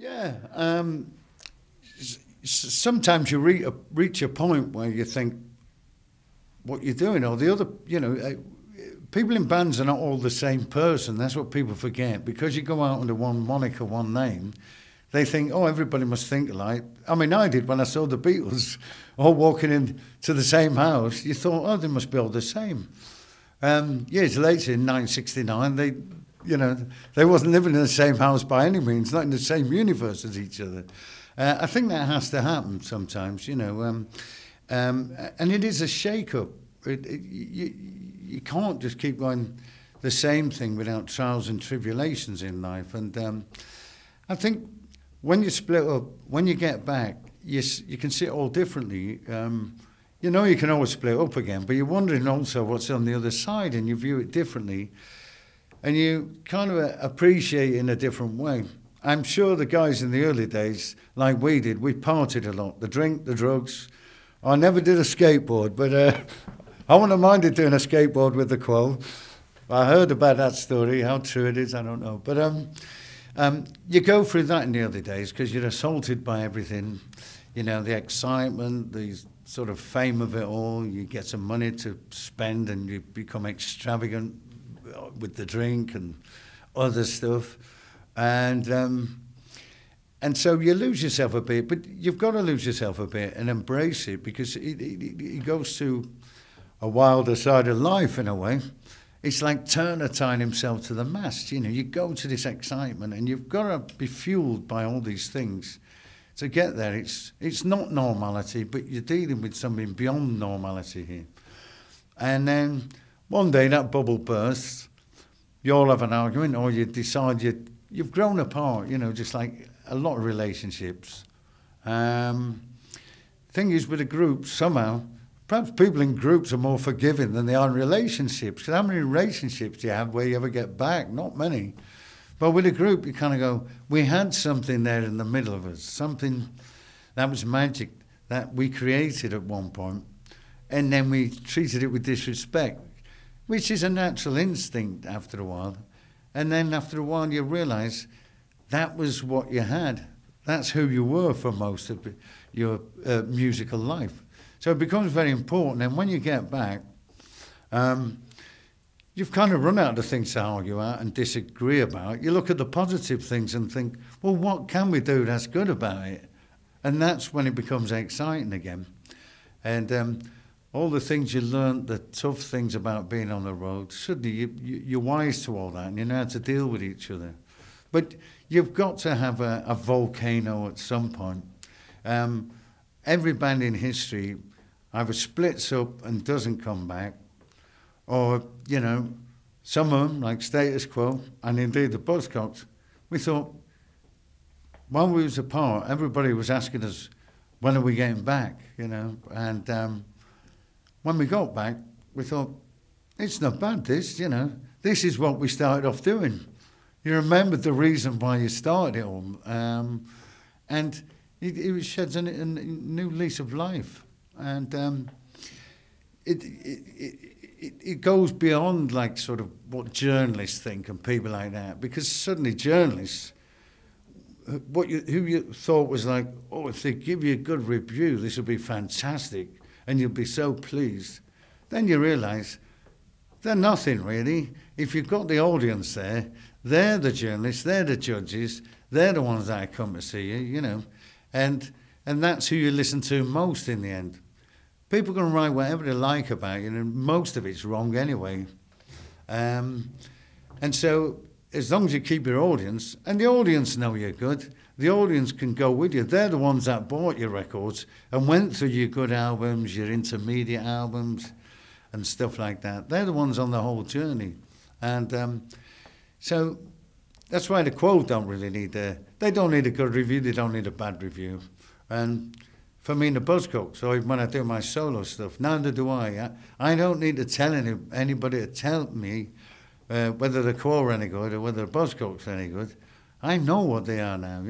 Yeah. Sometimes you reach a point where you think what you're doing, or the other, people in bands are not all the same person. That's what people forget. Because you go out under one moniker, one name, they think, oh, everybody must think alike. I mean, I did when I saw the Beatles all walking into the same house. You thought, oh, they must be all the same. Years later, in 1969, they wasn't living in the same house by any means, not in the same universe as each other. I think that has to happen sometimes, and it is a shake-up. You can't just keep going the same thing without trials and tribulations in life. And I think when you split up, when you get back, you can see it all differently. You can always split up again, but you're wondering also what's on the other side, and you view it differently. And you kind of appreciate it in a different way. I'm sure the guys in the early days, like we did, we partied a lot. The drink, the drugs. I never did a skateboard, but I wouldn't have minded doing a skateboard with the Quo. I heard about that story. How true it is, I don't know. But you go through that in the early days because you're assaulted by everything. The excitement, the sort of fame of it all. You get some money to spend and you become extravagant with the drink and other stuff. And so you lose yourself a bit, but you've got to lose yourself a bit and embrace it, because it goes to a wilder side of life in a way. It's like Turner tying himself to the mast. You go to this excitement and you've got to be fueled by all these things to get there. It's not normality, but you're dealing with something beyond normality here. And then one day that bubble bursts, you all have an argument, or you decide you've grown apart, just like a lot of relationships. Thing is, with a group, somehow, perhaps people in groups are more forgiving than they are in relationships. Because how many relationships do you have where you ever get back? Not many. But with a group, you kind of go, we had something there in the middle of us, something that was magic that we created at one point, and then we treated it with disrespect, which is a natural instinct after a while. And then after a while you realise that was what you had. That's who you were for most of your musical life. So it becomes very important. And when you get back, you've kind of run out of things to argue out and disagree about. You look at the positive things and think, well, what can we do that's good about it? And that's when it becomes exciting again. And all the things you learned, the tough things about being on the road, suddenly you're wise to all that and you know how to deal with each other. But you've got to have a volcano at some point. Every band in history either splits up and doesn't come back, or, some of them, like Status Quo, and indeed the Buzzcocks, we thought, while we was apart, everybody was asking us, when are we getting back, and when we got back, we thought, it's not bad, this, This is what we started off doing. You remembered the reason why you started it all. And it sheds a new lease of life. And it goes beyond, like, sort of what journalists think and people like that. Because suddenly journalists, who you thought was like, oh, if they give you a good review, this will be fantastic, and you'll be so pleased. Then you realise they're nothing really. If you've got the audience there, they're the journalists, they're the judges, they're the ones that come to see you, and that's who you listen to most in the end. People can write whatever they like about you, and most of it's wrong anyway. And so as long as you keep your audience, and the audience know you're good, the audience can go with you. They're the ones that bought your records and went through your good albums, your intermediate albums, and stuff like that. They're the ones on the whole journey. And so that's why the Quo don't really need they don't need a good review, they don't need a bad review. And for me and the Buzzcocks, so when I do my solo stuff, neither do I. I don't need to tell anybody to tell me whether the Quo are any good or whether the Buzzcocks are any good. I know what they are now,